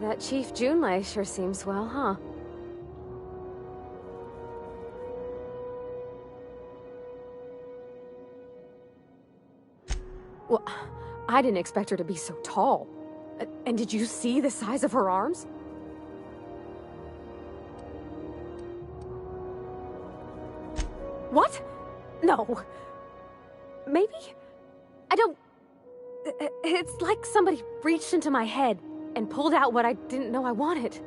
That Chief Junlei sure seems swell, huh? Well, I didn't expect her to be so tall. And did you see the size of her arms? What? No. Maybe? I don't... It's like somebody reached into my head and pulled out what I didn't know I wanted.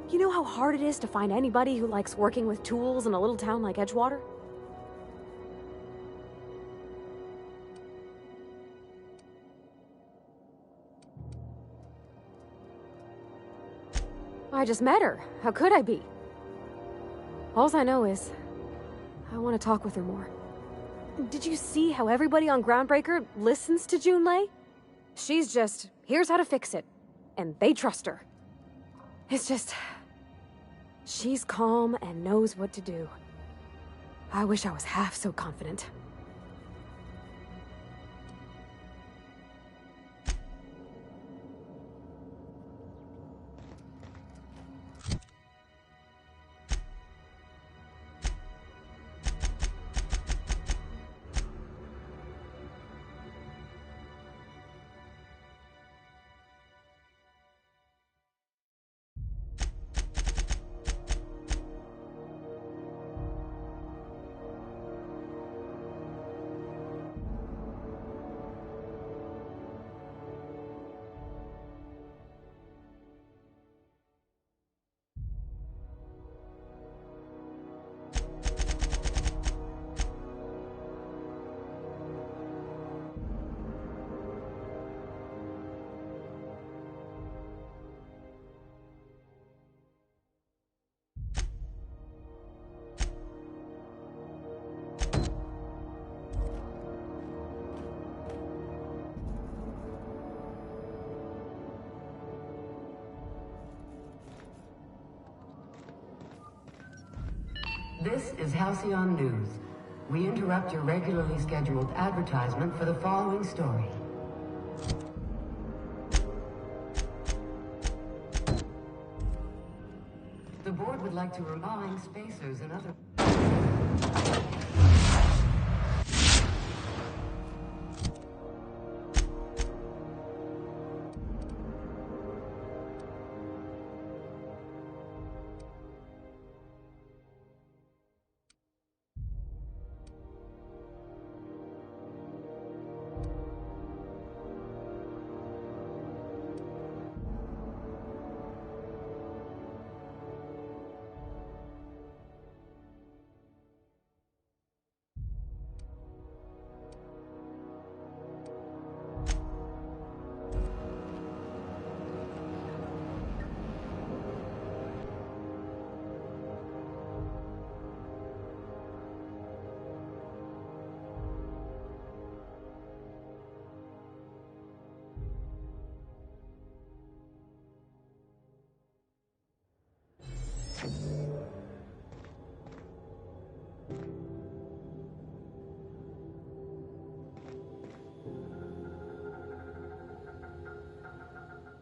You know how hard it is to find anybody who likes working with tools in a little town like Edgewater? I just met her. How could I be? Alls I know is, I want to talk with her more. Did you see how everybody on Groundbreaker listens to Junlei? She's just, here's how to fix it. And they trust her. It's just... she's calm and knows what to do. I wish I was half so confident. This is Halcyon News. We interrupt your regularly scheduled advertisement for the following story. The board would like to remind spacers and other...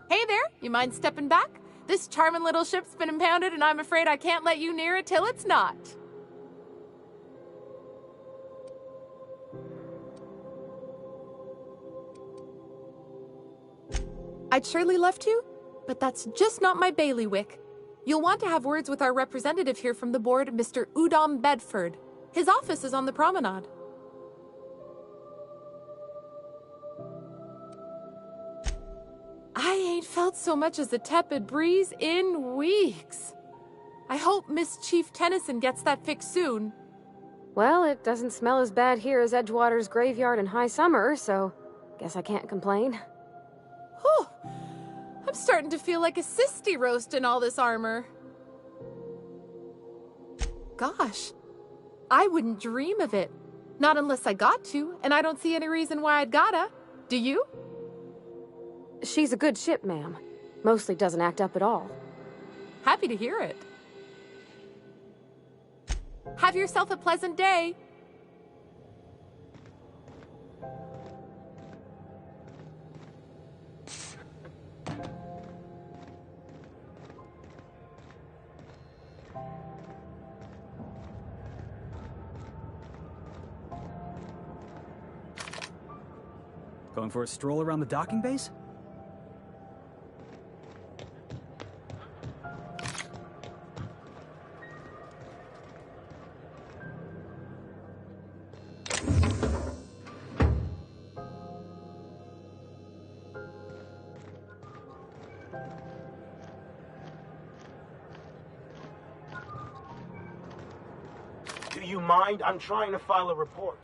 Hey there, you mind stepping back? This charming little ship's been impounded and I'm afraid I can't let you near it till it's not. I'd surely love to, but that's just not my bailiwick. You'll want to have words with our representative here from the board, Mr. Udom Bedford. His office is on the promenade. I ain't felt so much as a tepid breeze in weeks. I hope Miss Chief Tennyson gets that fixed soon. Well, it doesn't smell as bad here as Edgewater's graveyard in high summer, so guess I can't complain. Whew. I'm starting to feel like a sisty roast in all this armor. Gosh, I wouldn't dream of it. Not unless I got to, and I don't see any reason why I'd gotta. Do you? She's a good ship, ma'am. Mostly doesn't act up at all. Happy to hear it. Have yourself a pleasant day. Going for a stroll around the docking base? Do you mind? I'm trying to file a report.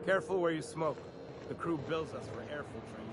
Careful where you smoke. The crew bills us for air filtration.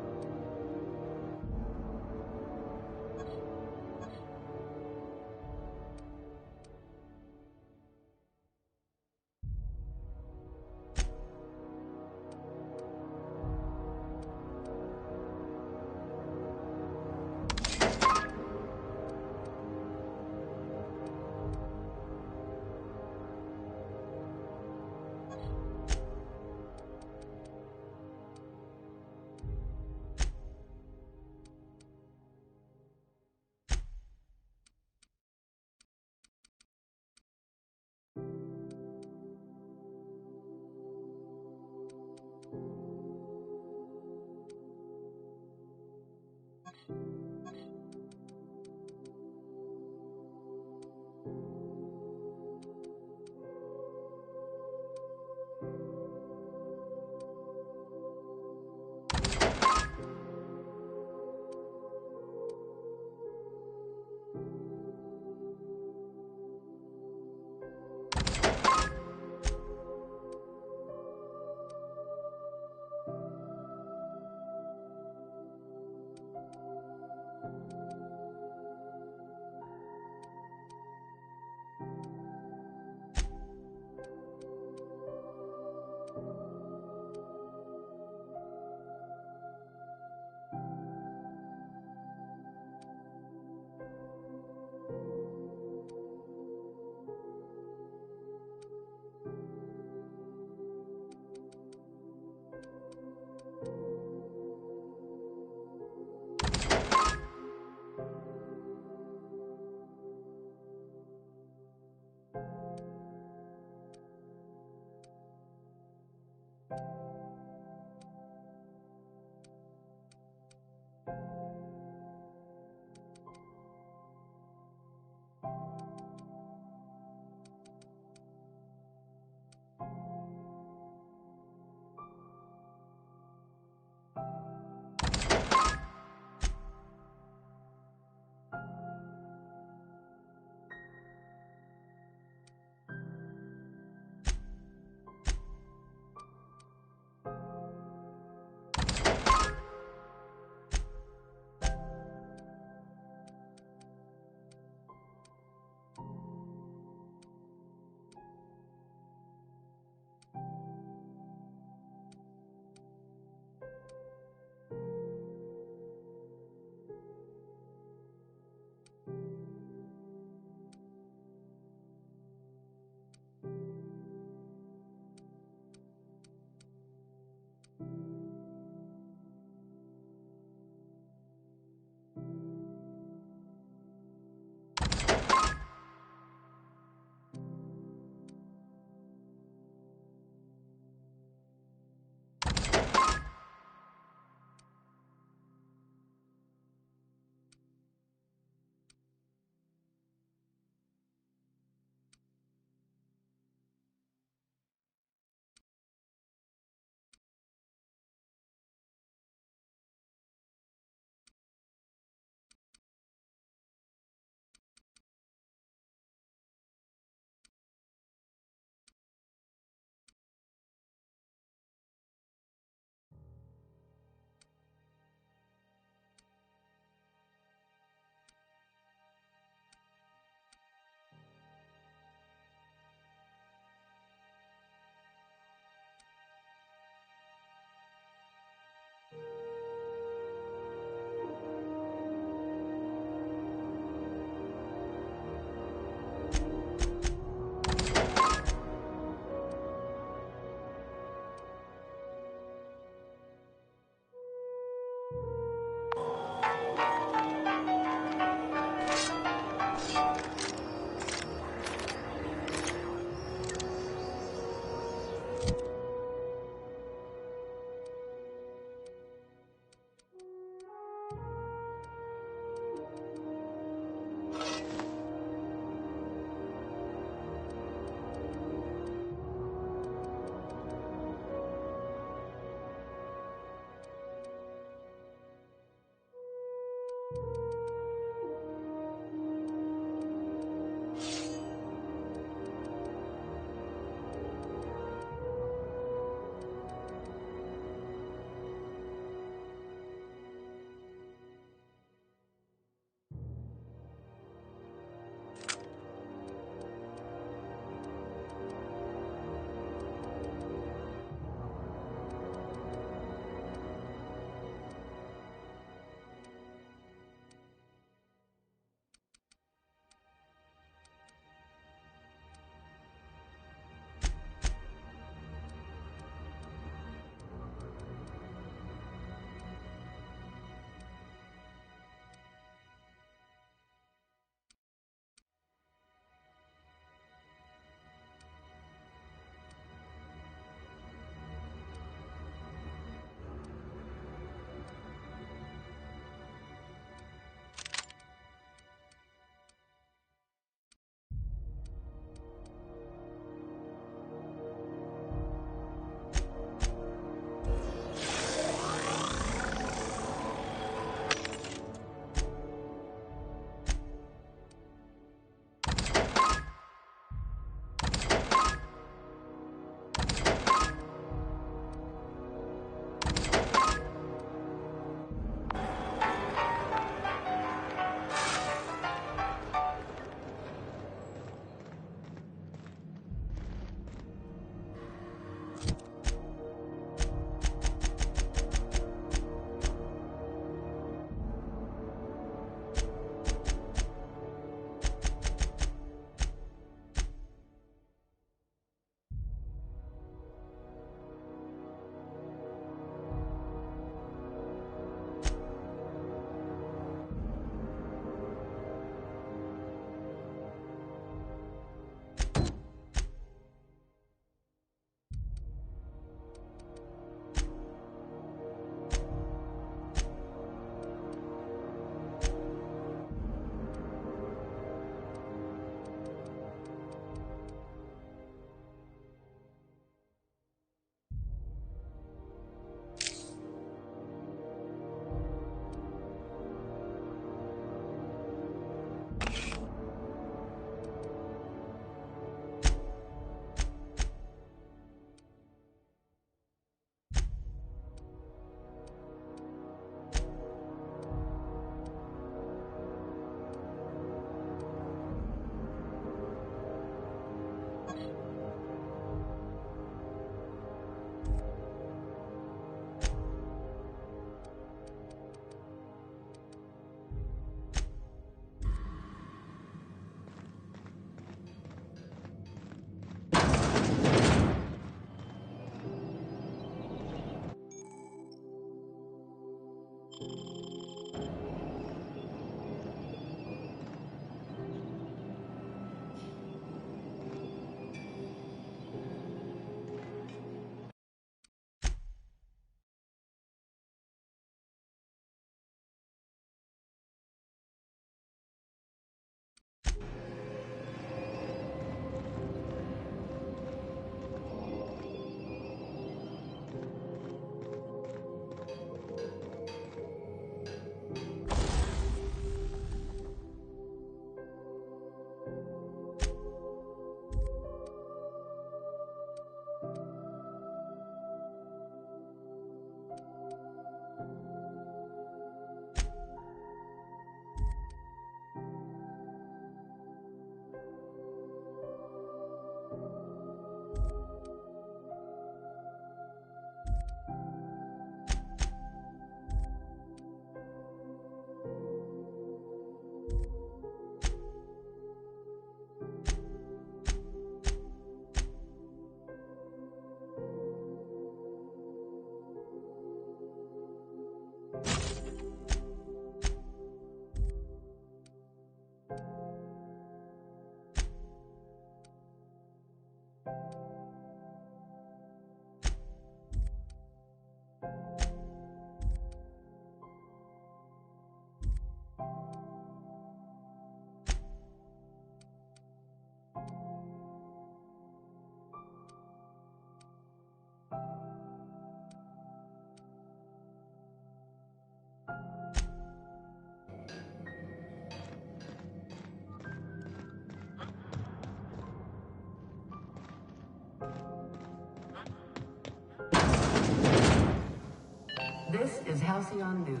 This is Halcyon News.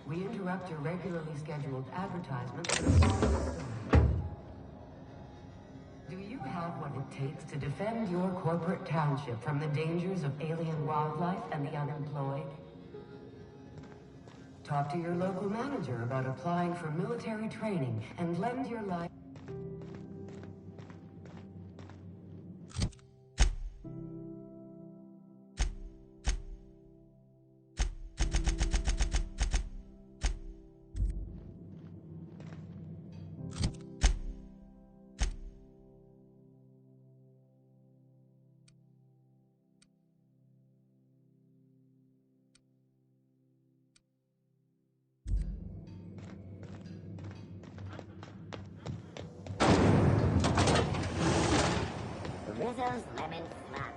We interrupt your regularly scheduled advertisement for the following story. Do you have what it takes to defend your corporate township from the dangers of alien wildlife and the unemployed? Talk to your local manager about applying for military training and lend your life. Rizzo's Lemon Slap.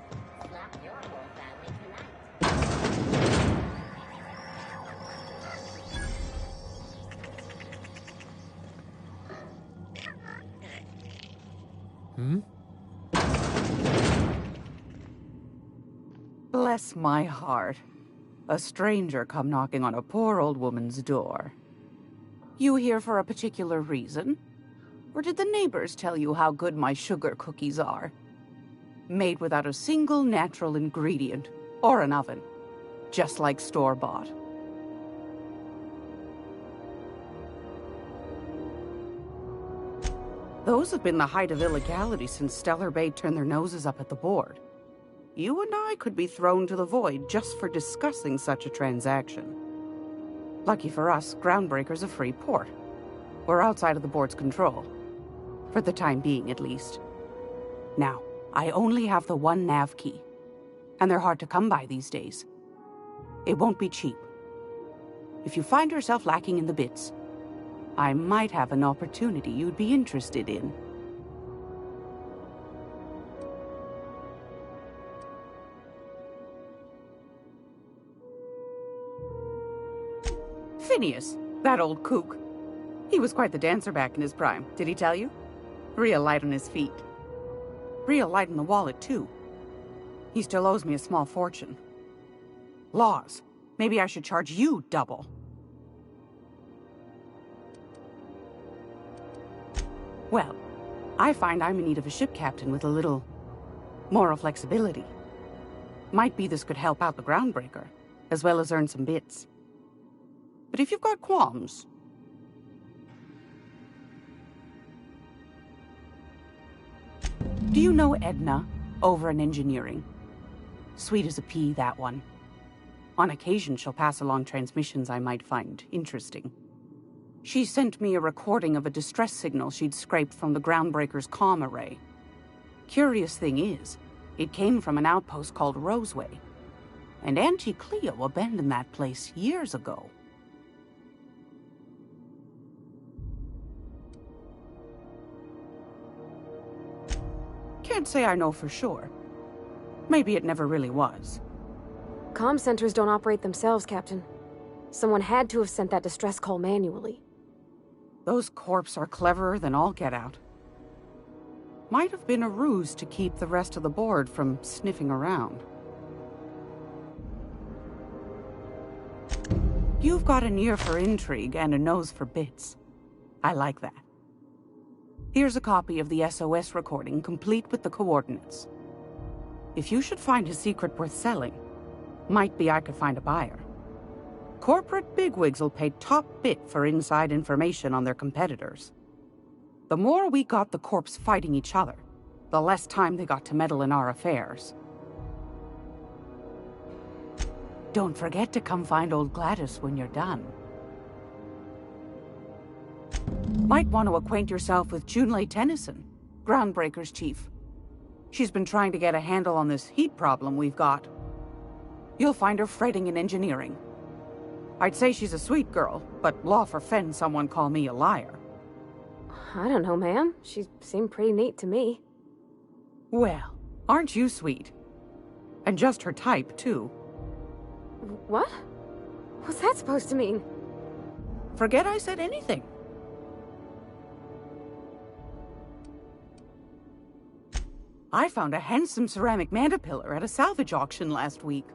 Slap your whole family tonight. Bless my heart. A stranger come knocking on a poor old woman's door. You here for a particular reason? Or did the neighbors tell you how good my sugar cookies are? Made without a single natural ingredient, or an oven. Just like store-bought. Those have been the height of illegality since Stellar Bay turned their noses up at the board. You and I could be thrown to the void just for discussing such a transaction. Lucky for us, Groundbreaker's a free port. We're outside of the board's control. For the time being, at least. Now, I only have the one nav key. And they're hard to come by these days. It won't be cheap. If you find yourself lacking in the bits, I might have an opportunity you'd be interested in. Phineas, that old kook. He was quite the dancer back in his prime, did he tell you? Real light on his feet. Real light in the wallet, too. He still owes me a small fortune. Laws. Maybe I should charge you double. Well, I find I'm in need of a ship captain with a little moral flexibility. Might be this could help out the Groundbreaker, as well as earn some bits. But if you've got qualms... Do you know Edna, over in engineering? Sweet as a pea, that one. On occasion, she'll pass along transmissions I might find interesting. She sent me a recording of a distress signal she'd scraped from the Groundbreaker's comm array. Curious thing is, it came from an outpost called Roseway. And Auntie Cleo abandoned that place years ago. Can't say I know for sure. Maybe it never really was. Comm centers don't operate themselves, Captain. Someone had to have sent that distress call manually. Those corps are cleverer than all get out. Might have been a ruse to keep the rest of the board from sniffing around. You've got an ear for intrigue and a nose for bits. I like that. Here's a copy of the SOS recording, complete with the coordinates. If you should find a secret worth selling, might be I could find a buyer. Corporate bigwigs will pay top bit for inside information on their competitors. The more we got the corps fighting each other, the less time they got to meddle in our affairs. Don't forget to come find old Gladys when you're done. Might want to acquaint yourself with Junlei Tennyson, Groundbreaker's chief. She's been trying to get a handle on this heat problem we've got. You'll find her fretting in engineering. I'd say she's a sweet girl, but law forfend someone call me a liar. I don't know, ma'am. She seemed pretty neat to me. Well, aren't you sweet? And just her type, too. What? What's that supposed to mean? Forget I said anything. I found a handsome ceramic mandapillar at a salvage auction last week.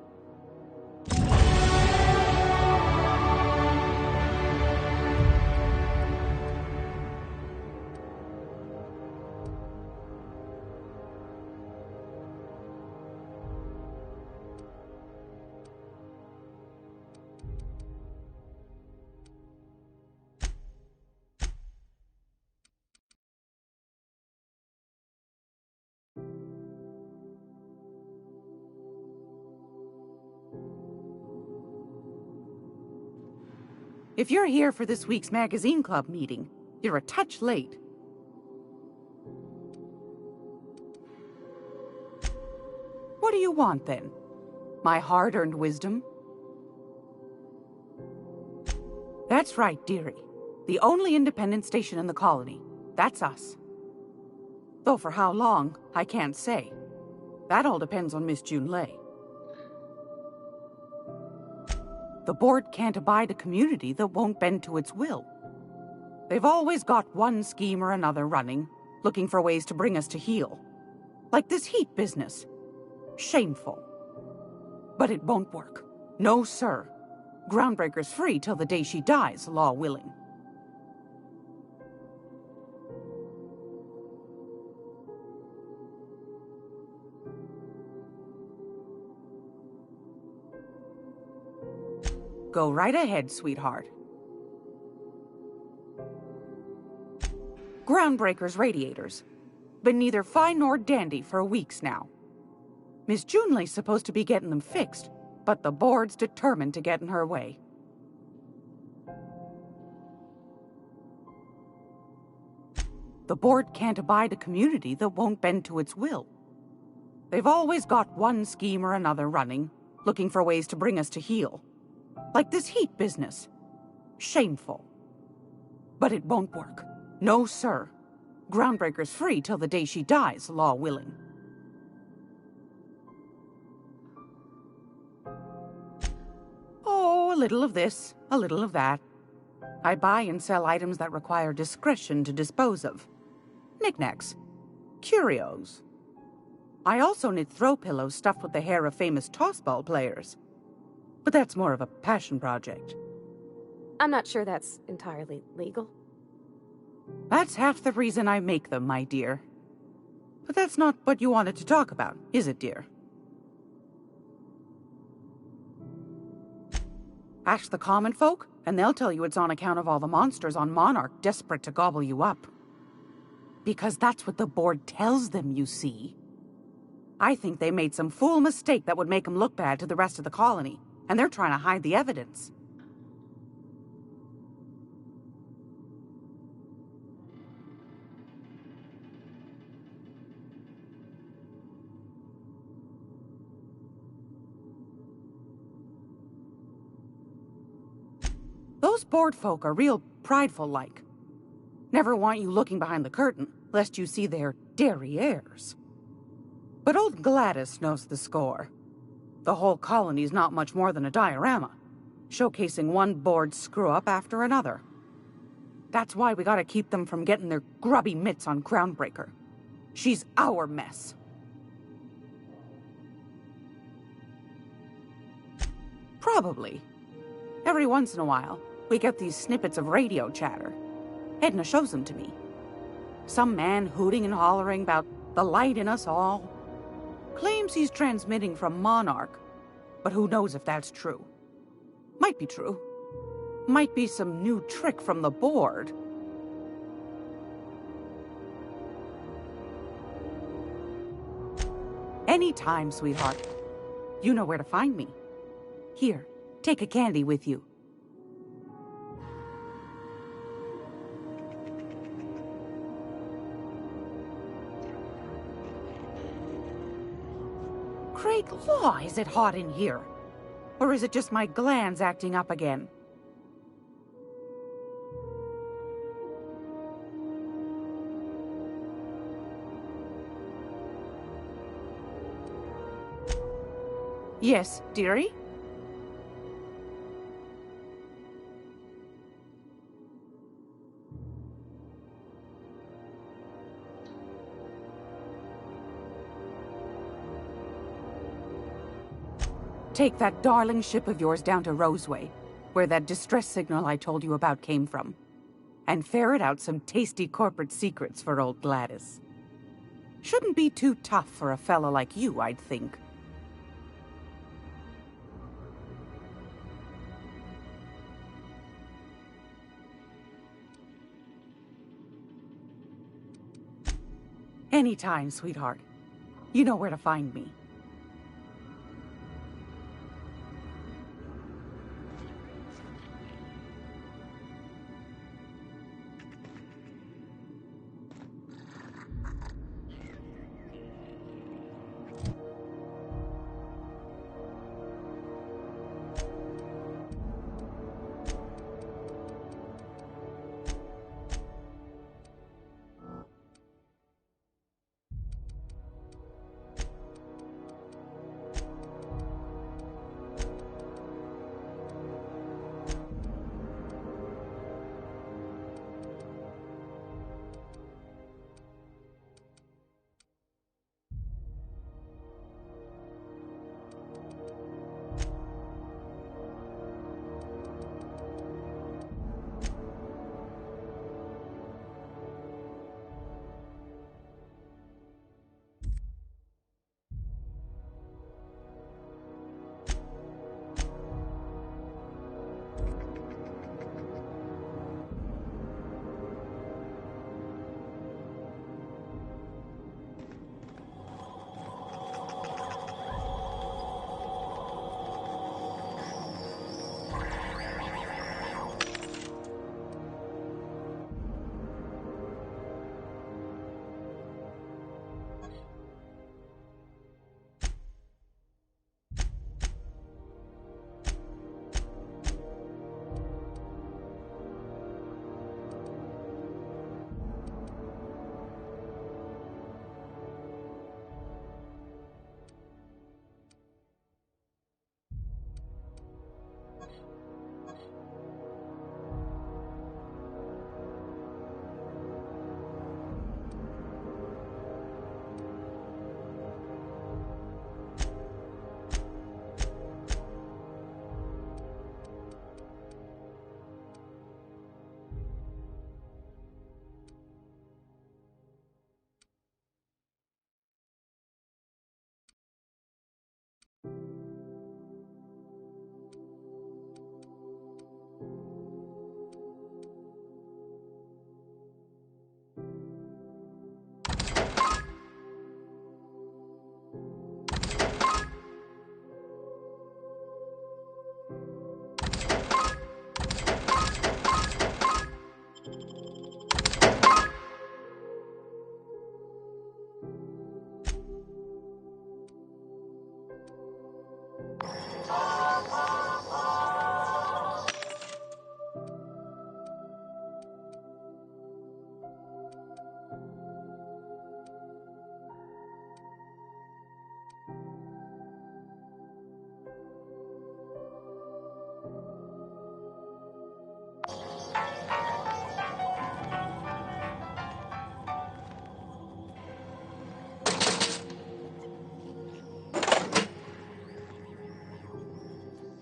If you're here for this week's magazine club meeting, you're a touch late. What do you want, then? My hard-earned wisdom? That's right, dearie. The only independent station in the colony. That's us. Though for how long, I can't say. That all depends on Miss Junlei. The board can't abide a community that won't bend to its will. They've always got one scheme or another running, looking for ways to bring us to heel. Like this heat business. Shameful. But it won't work. No, sir. Groundbreaker's free till the day she dies, law willing. Go right ahead, sweetheart. Groundbreaker's radiators. Been neither fine nor dandy for weeks now. Miss Junlei's supposed to be getting them fixed, but the board's determined to get in her way. The board can't abide a community that won't bend to its will. They've always got one scheme or another running, looking for ways to bring us to heel. Like this heat business. Shameful. But it won't work. No, sir. Groundbreaker's free till the day she dies, law willing. Oh, a little of this, a little of that. I buy and sell items that require discretion to dispose of. Knickknacks. Curios. I also knit throw pillows stuffed with the hair of famous tossball players. But that's more of a passion project. I'm not sure that's entirely legal. That's half the reason I make them, my dear. But that's not what you wanted to talk about, is it, dear? Ask the common folk, and they'll tell you it's on account of all the monsters on Monarch desperate to gobble you up. Because that's what the board tells them, you see. I think they made some fool mistake that would make them look bad to the rest of the colony, and they're trying to hide the evidence. Those board folk are real prideful-like. Never want you looking behind the curtain, lest you see their derrieres. But old Gladys knows the score. The whole colony's not much more than a diorama, showcasing one board screw-up after another. That's why we gotta keep them from getting their grubby mitts on Groundbreaker. She's our mess. Probably. Every once in a while, we get these snippets of radio chatter. Edna shows them to me. Some man hooting and hollering about the light in us all. Claims he's transmitting from Monarch, but who knows if that's true. Might be true. Might be some new trick from the board. Anytime, sweetheart. You know where to find me. Here, take a candy with you. Great law, is it hot in here? Or is it just my glands acting up again? Yes, dearie? Take that darling ship of yours down to Roseway, where that distress signal I told you about came from, and ferret out some tasty corporate secrets for old Gladys. Shouldn't be too tough for a fella like you, I'd think. Anytime, sweetheart. You know where to find me.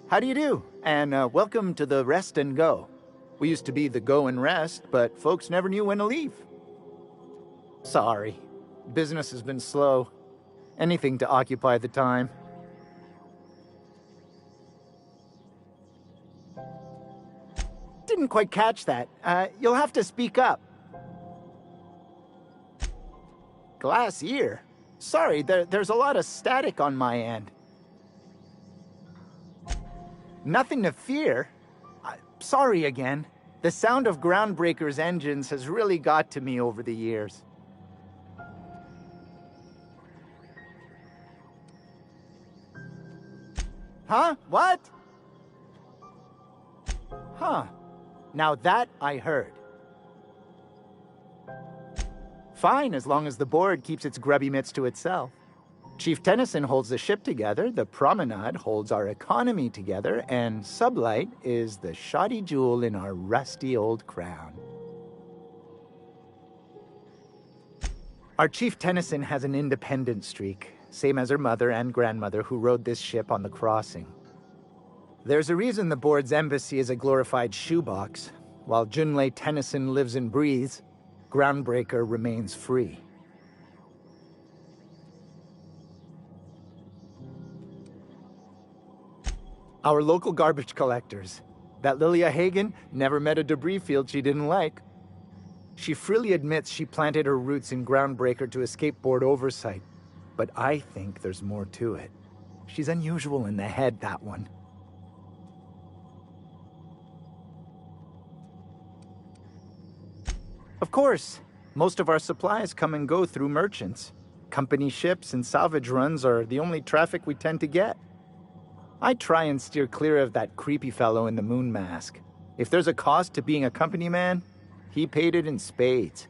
How do you do? And welcome to the Rest and Go. We used to be the Go and Rest, but folks never knew when to leave. Sorry. Business has been slow. Anything to occupy the time. Didn't quite catch that. You'll have to speak up. Glass ear? Sorry, there's a lot of static on my end. Nothing to fear. Sorry again. The sound of Groundbreaker's engines has really got to me over the years. Huh? What? Huh. Now that I heard. Fine, as long as the board keeps its grubby mitts to itself. Chief Tennyson holds the ship together, the Promenade holds our economy together, and Sublight is the shoddy jewel in our rusty old crown. Our Chief Tennyson has an independent streak, same as her mother and grandmother who rode this ship on the crossing. There's a reason the board's embassy is a glorified shoebox. While Junlei Tennyson lives and breathes, Groundbreaker remains free. Our local garbage collectors. That Lilia Hagen never met a debris field she didn't like. She freely admits she planted her roots in Groundbreaker to escape board oversight. But I think there's more to it. She's unusual in the head, that one. Of course, most of our supplies come and go through merchants. Company ships and salvage runs are the only traffic we tend to get. I try and steer clear of that creepy fellow in the moon mask. If there's a cost to being a company man, he paid it in spades.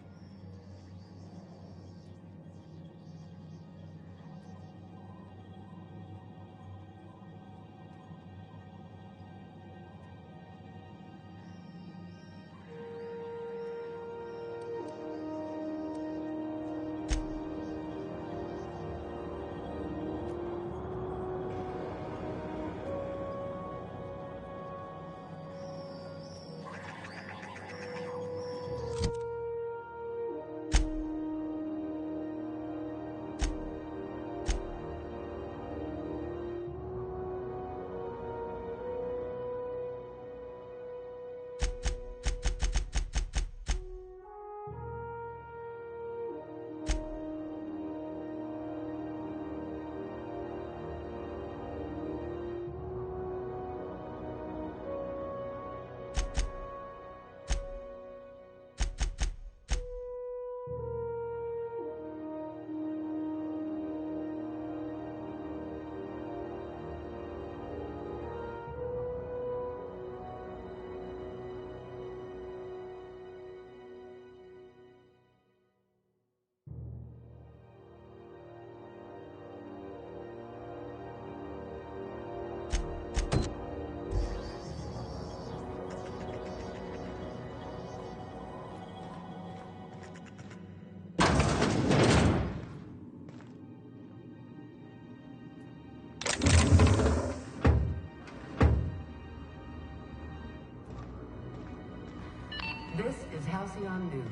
This is Halcyon News.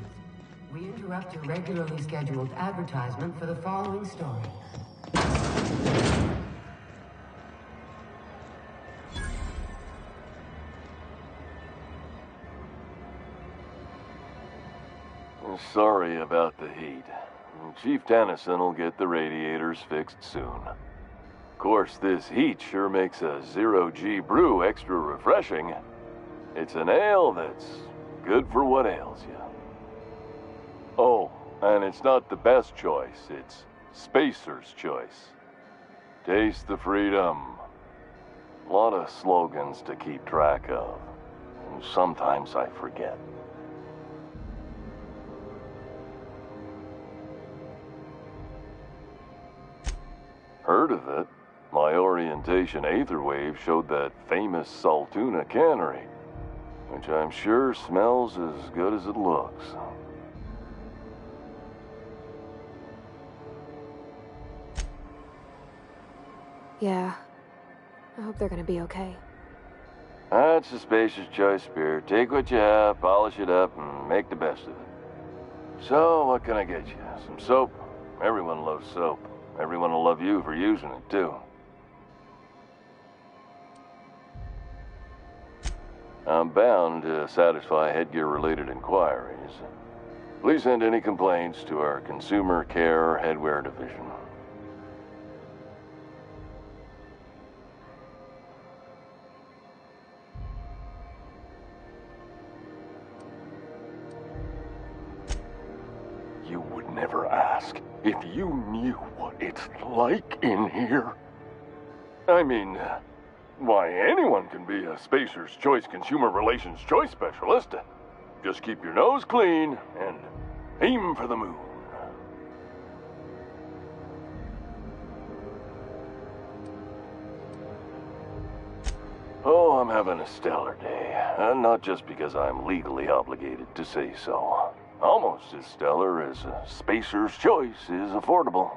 We interrupt your regularly scheduled advertisement for the following story. Sorry about the heat. Chief Tennyson will get the radiators fixed soon. Of course, this heat sure makes a zero-G brew extra refreshing. It's an ale that's good for what ails you. Oh, and it's not the best choice. It's Spacer's choice. Taste the freedom. A lot of slogans to keep track of. Sometimes I forget. Heard of it? My orientation aetherwave showed that famous Saltuna cannery, which I'm sure smells as good as it looks. Yeah. I hope they're gonna be okay. That's the Spacer's Choice spirit. Take what you have, polish it up, and make the best of it. So, what can I get you? Some soap? Everyone loves soap. Everyone will love you for using it, too. I'm bound to satisfy headgear-related inquiries. Please send any complaints to our Consumer Care Headwear Division. You would never ask if you knew what it's like in here. I mean, why, anyone can be a Spacer's Choice Consumer Relations Choice Specialist. Just keep your nose clean and aim for the moon. Oh, I'm having a stellar day. And not just because I'm legally obligated to say so. Almost as stellar as a Spacer's Choice is affordable.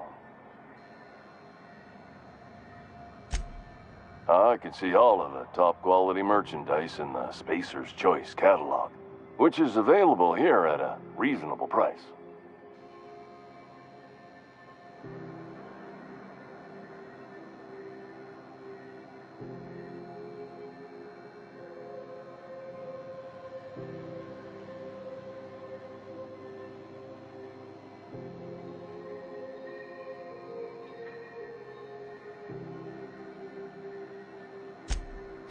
I can see all of the top quality merchandise in the Spacer's Choice catalog, which is available here at a reasonable price.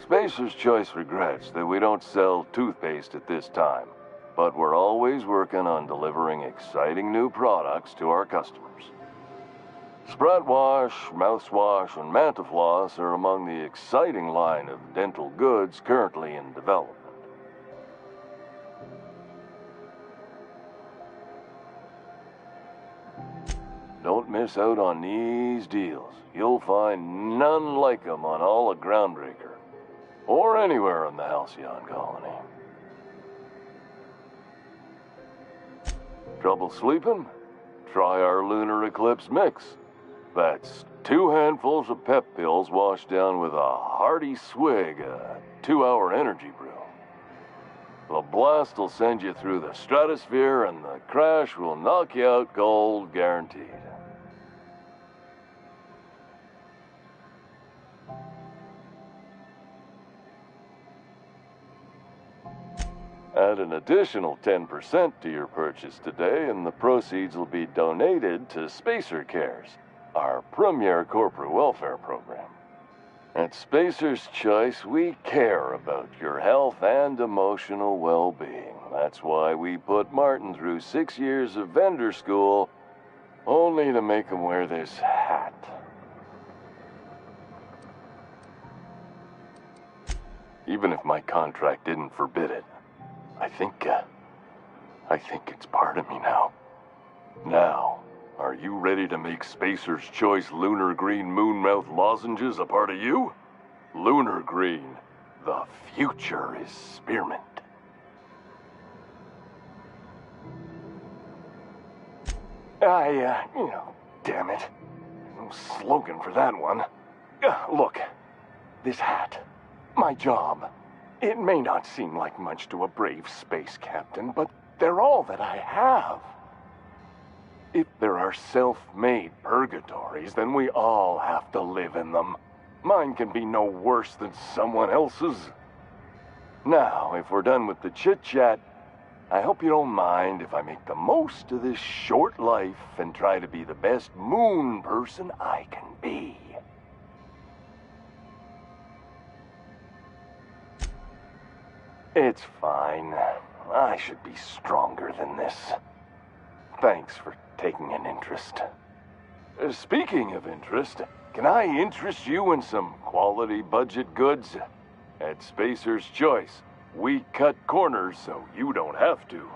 Spacer's Choice regrets that we don't sell toothpaste at this time, but we're always working on delivering exciting new products to our customers. Sprout Wash, Mouthwash, and Mantafloss are among the exciting line of dental goods currently in development. Don't miss out on these deals. You'll find none like them on all of Groundbreaker, or anywhere in the Halcyon colony. Trouble sleeping? Try our Lunar Eclipse Mix. That's 2 handfuls of pep pills washed down with a hearty swig of 2-hour energy brew. The blast will send you through the stratosphere, and the crash will knock you out cold, guaranteed. Add an additional 10% to your purchase today, and the proceeds will be donated to Spacer Cares, our premier corporate welfare program. At Spacer's Choice, we care about your health and emotional well-being. That's why we put Martin through 6 years of vendor school, only to make him wear this hat. Even if my contract didn't forbid it, I think it's part of me now. Now, are you ready to make Spacer's Choice Lunar Green Moonmouth lozenges a part of you? Lunar Green, the future is spearmint. Damn it. No slogan for that one. Look, this hat, my job. It may not seem like much to a brave space captain, but they're all that I have. If there are self-made purgatories, then we all have to live in them. Mine can be no worse than someone else's. Now, if we're done with the chit-chat, I hope you don't mind if I make the most of this short life and try to be the best moon person I can be. It's fine. I should be stronger than this. Thanks for taking an interest. Speaking of interest, can I interest you in some quality budget goods? At Spacer's Choice, we cut corners so you don't have to.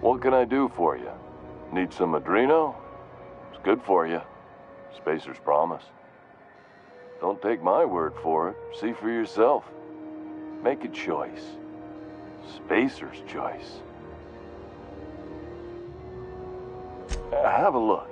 What can I do for you? Need some Adreno? It's good for you. Spacer's promise. Don't take my word for it. See for yourself. Make a choice. Spacer's choice. Have a look.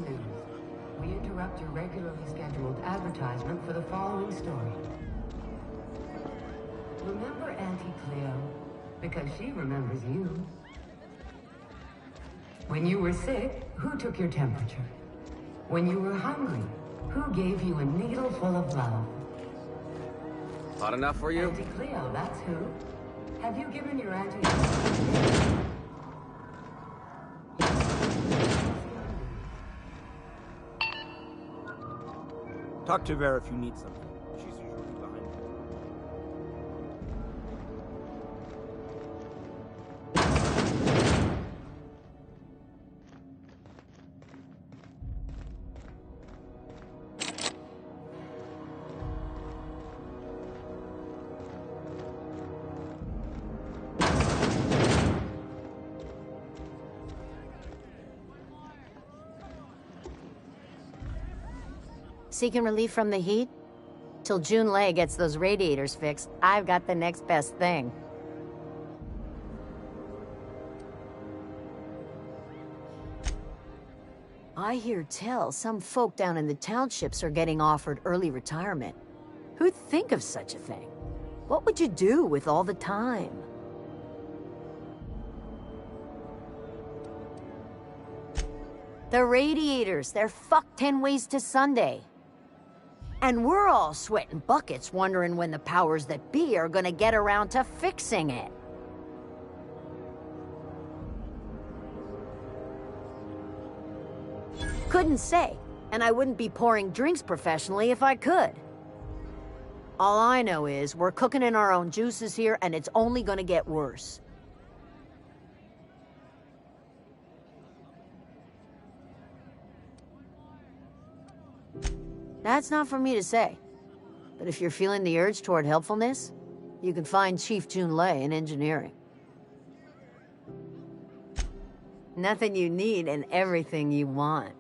News. We interrupt your regularly scheduled advertisement for the following story. Remember Auntie Cleo? Because she remembers you. When you were sick, who took your temperature? When you were hungry, who gave you a needle full of love? Hot enough for you? Auntie Cleo, that's who. Have you given your auntie... Talk to Vera if you need something. She's usually behind me. Seeking relief from the heat? Till Junlei gets those radiators fixed, I've got the next best thing. I hear tell some folk down in the townships are getting offered early retirement. Who'd think of such a thing? What would you do with all the time? The radiators, they're fucked 10 ways to Sunday. And we're all sweating buckets wondering when the powers that be are gonna get around to fixing it. Couldn't say, and I wouldn't be pouring drinks professionally if I could. All I know is we're cooking in our own juices here, and it's only gonna get worse. That's not for me to say. But if you're feeling the urge toward helpfulness, you can find Chief Junlei in engineering. Nothing you need and everything you want.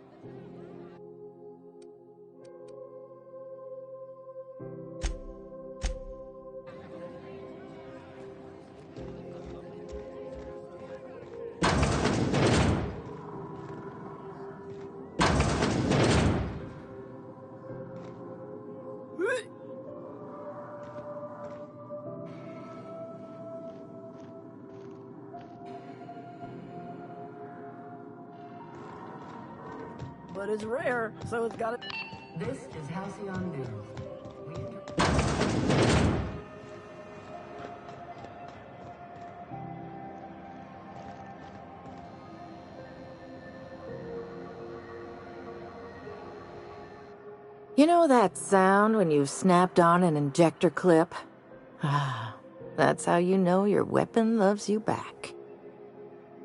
But it's rare, so it's gotta... This is Halcyon News. You know that sound when you've snapped on an injector clip? That's how you know your weapon loves you back.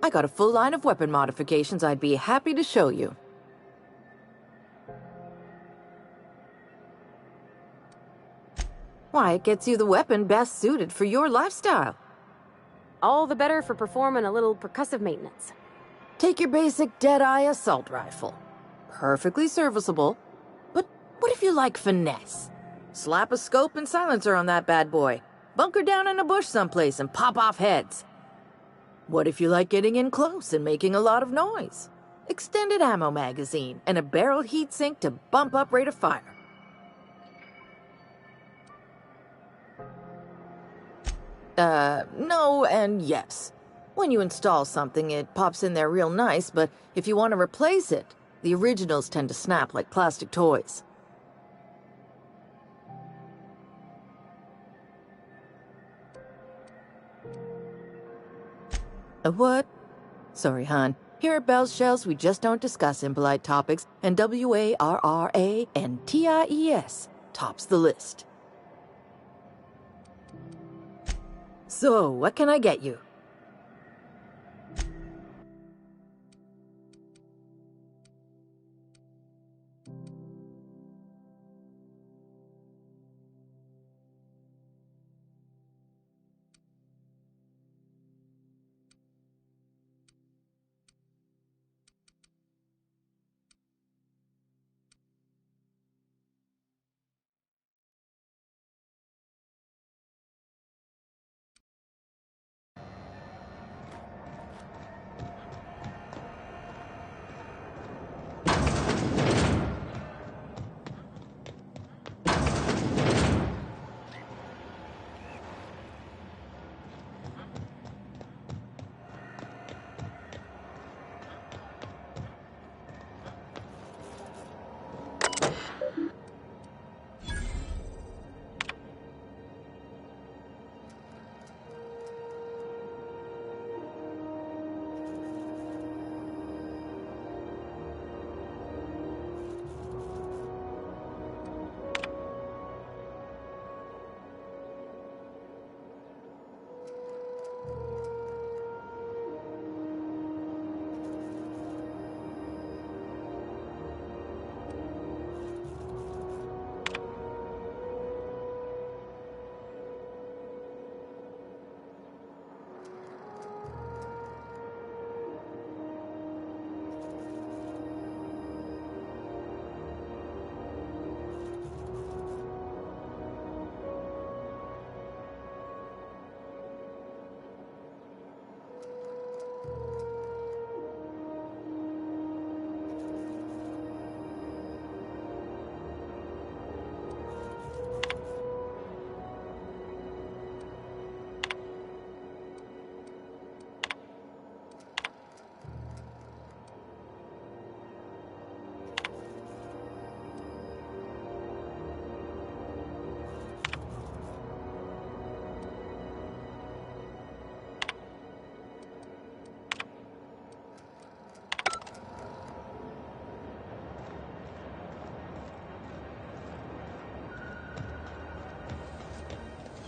I got a full line of weapon modifications I'd be happy to show you. Why, it gets you the weapon best suited for your lifestyle. All the better for performing a little percussive maintenance. Take your basic Deadeye assault rifle. Perfectly serviceable. But what if you like finesse? Slap a scope and silencer on that bad boy. Bunker down in a bush someplace and pop off heads. What if you like getting in close and making a lot of noise? Extended ammo magazine and a barrel heatsink to bump up rate of fire. No and yes. When you install something, it pops in there real nice, but if you want to replace it, the originals tend to snap like plastic toys. A what? Sorry, hon. Here at Bell's Shells, we just don't discuss impolite topics, and WARRANTIES tops the list. So, what can I get you?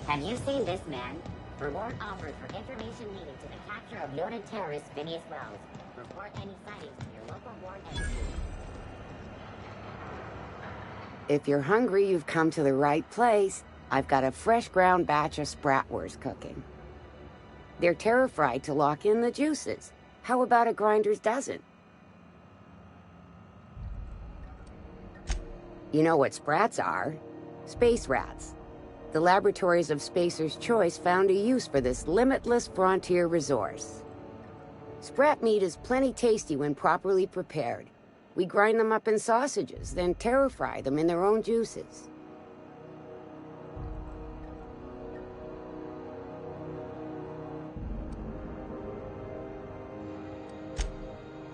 Have you seen this man? Reward offered for information needed to the capture of noted terrorist Phineas Wells. Report any sightings to your local ward embassy. If you're hungry, you've come to the right place. I've got a fresh ground batch of spratwurst cooking. They're terror-fried to lock in the juices. How about a grinder's dozen? You know what sprats are? Space rats. The laboratories of Spacer's Choice found a use for this limitless frontier resource. Sprat meat is plenty tasty when properly prepared. We grind them up in sausages, then terror-fry them in their own juices.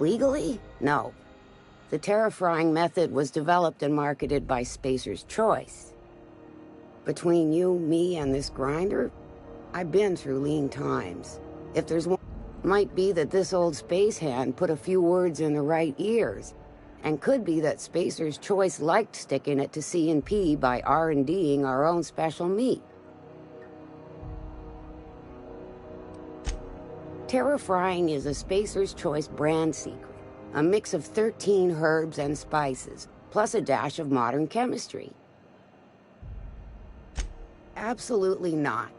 Legally? No. The terror-frying method was developed and marketed by Spacer's Choice. Between you, me, and this grinder, I've been through lean times. If there's one, might be that this old space hand put a few words in the right ears, and could be that Spacer's Choice liked sticking it to C&P by R&D'ing our own special meat. Terra frying is a Spacer's Choice brand secret. A mix of 13 herbs and spices, plus a dash of modern chemistry. Absolutely not.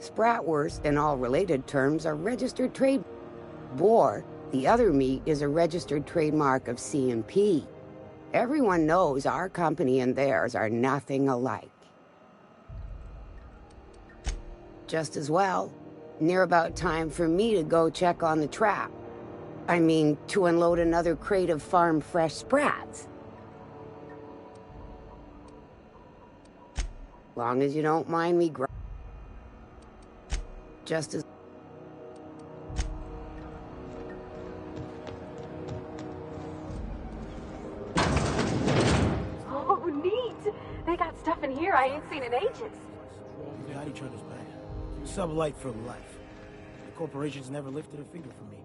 Spratwurst and all related terms are registered trade. Boar, the other meat, is a registered trademark of C&P. Everyone knows our company and theirs are nothing alike. Just as well, near about time for me to go check on the trap. I mean, to unload another crate of farm-fresh sprats. Long as you don't mind me just as... Oh, neat! They got stuff in here I ain't seen in ages. We got each other's back. Sublight for life. The corporations never lifted a finger for me.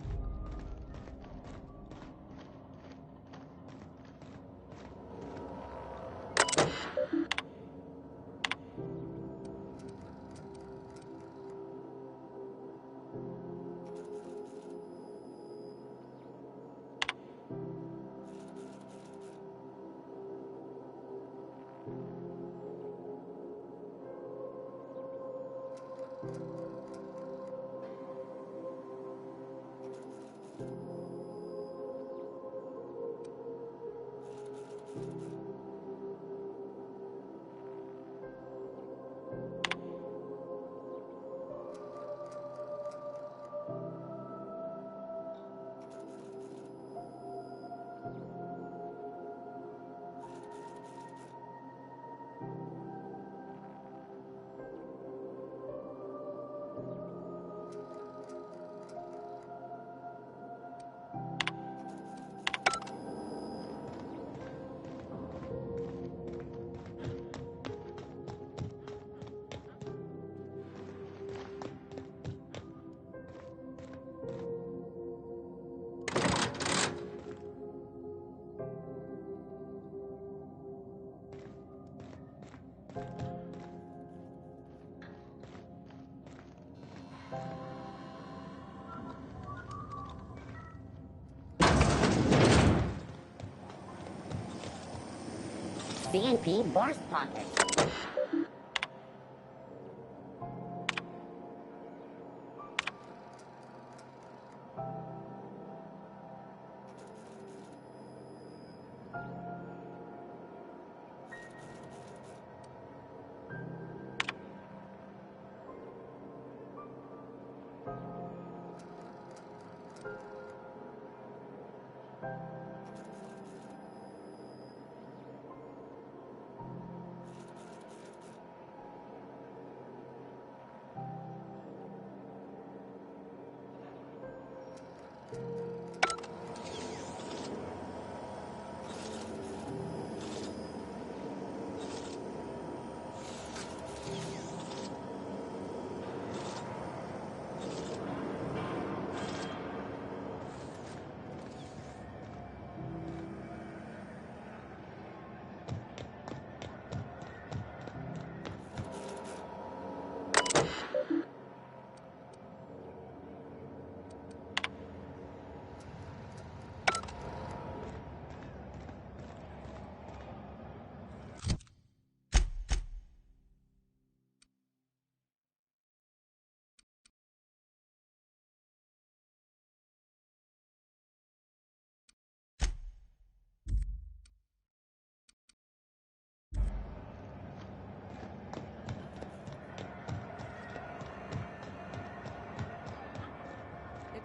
C&P Boar's Pocket.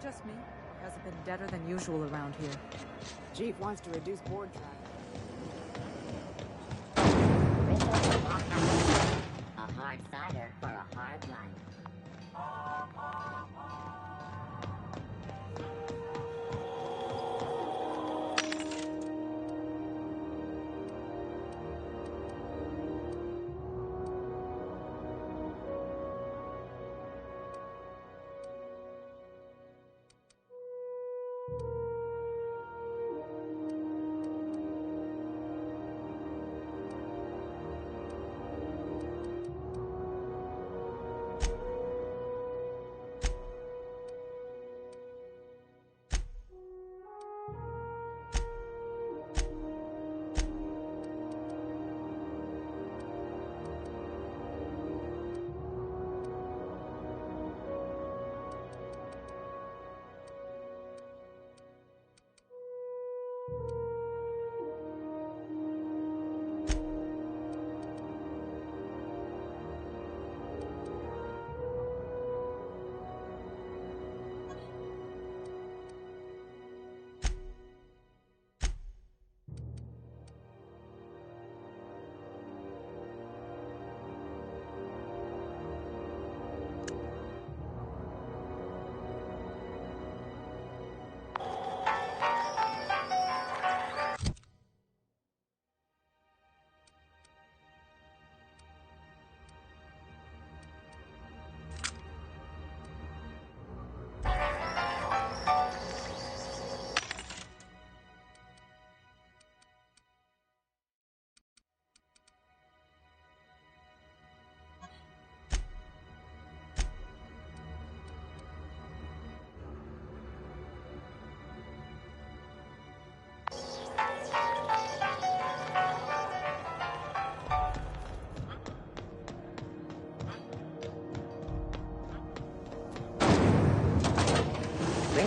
Just me? Hasn't been deader than usual around here. Chief wants to reduce board traffic. A hard cider for a hard life.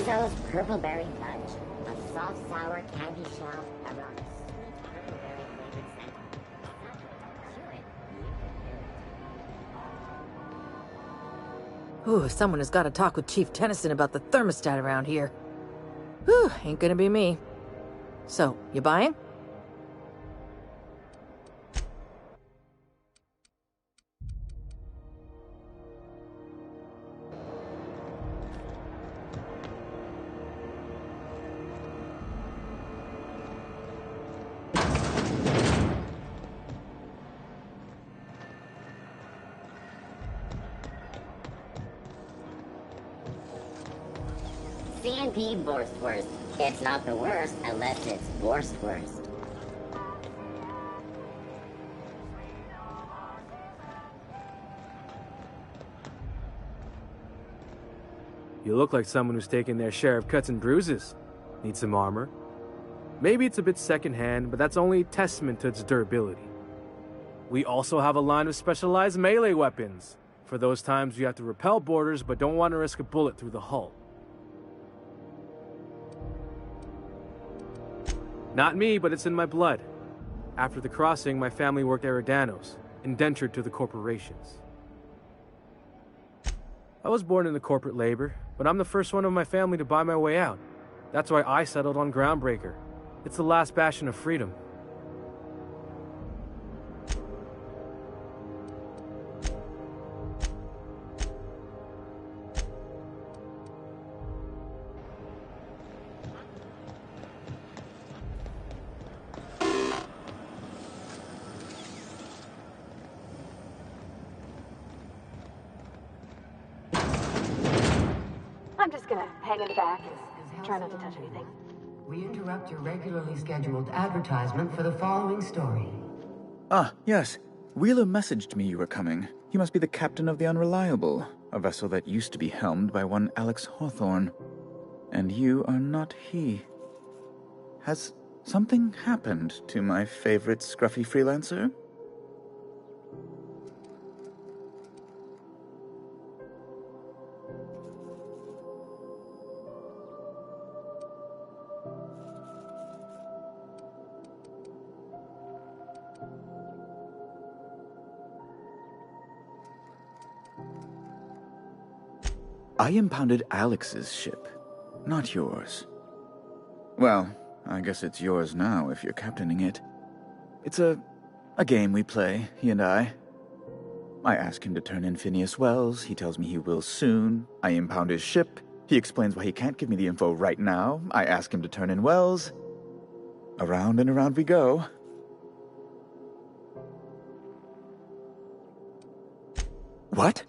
Rizzo's Purple Berry Fudge. A soft, sour candy shell around a sweet purple berry flavored center. Chew it. Ooh, someone has got to talk with Chief Tennyson about the thermostat around here. Whew, ain't gonna be me. So, you buying? C&P Borstwurst. It's not the worst unless it's Borstwurst. You look like someone who's taken their share of cuts and bruises. Need some armor? Maybe it's a bit secondhand, but that's only a testament to its durability. We also have a line of specialized melee weapons, for those times you have to repel boarders but don't want to risk a bullet through the hull. Not me, but it's in my blood. After the crossing, my family worked Eridanos, indentured to the corporations. I was born into corporate labor, but I'm the first one of my family to buy my way out. That's why I settled on Groundbreaker. It's the last bastion of freedom. I'm just gonna hang in the back and try not to touch anything. We interrupt your regularly scheduled advertisement for the following story. Ah, yes. Wheeler messaged me you were coming. He must be the captain of the Unreliable, a vessel that used to be helmed by one Alex Hawthorne. And you are not he. Has something happened to my favorite scruffy freelancer? I impounded Alex's ship, not yours. Well, I guess it's yours now if you're captaining it. It's a game we play, he and I. I ask him to turn in Phineas Wells, he tells me he will soon. I impound his ship, he explains why he can't give me the info right now. I ask him to turn in Wells. Around and around we go. What?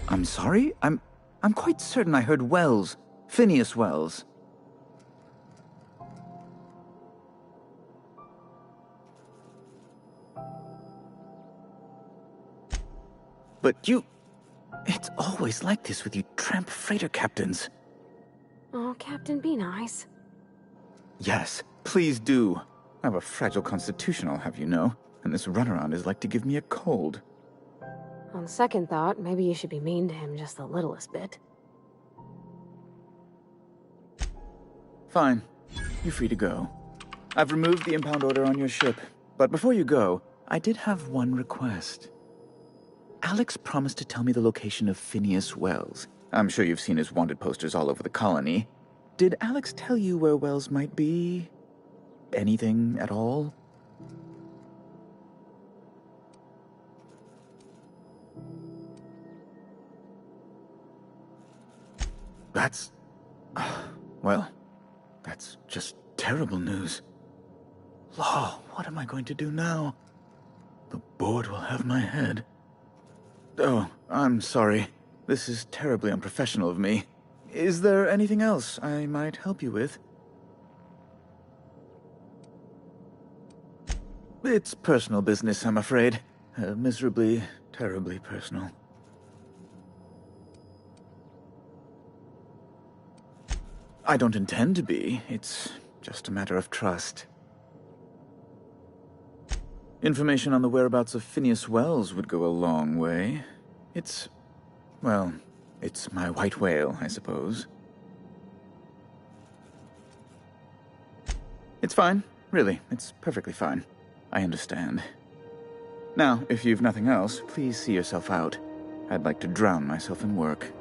I'm sorry? I'm quite certain I heard Wells. Phineas Wells. But you... It's always like this with you tramp freighter captains. Oh, Captain, be nice. Yes, please do. I have a fragile constitution, I'll have you know, and this runaround is like to give me a cold. On second thought, maybe you should be mean to him just the littlest bit. Fine. You're free to go. I've removed the impound order on your ship, but before you go, I did have one request. Alex promised to tell me the location of Phineas Wells. I'm sure you've seen his wanted posters all over the colony. Did Alex tell you where Wells might be? Anything at all? That's... well, that's just terrible news. Law, what am I going to do now? The board will have my head. Oh, I'm sorry. This is terribly unprofessional of me. Is there anything else I might help you with? It's personal business, I'm afraid. Miserably, terribly personal. I don't intend to be. It's just a matter of trust. Information on the whereabouts of Phineas Wells would go a long way. Well, it's my white whale, I suppose. It's fine. Really, it's perfectly fine. I understand. Now, if you've nothing else, please see yourself out. I'd like to drown myself in work.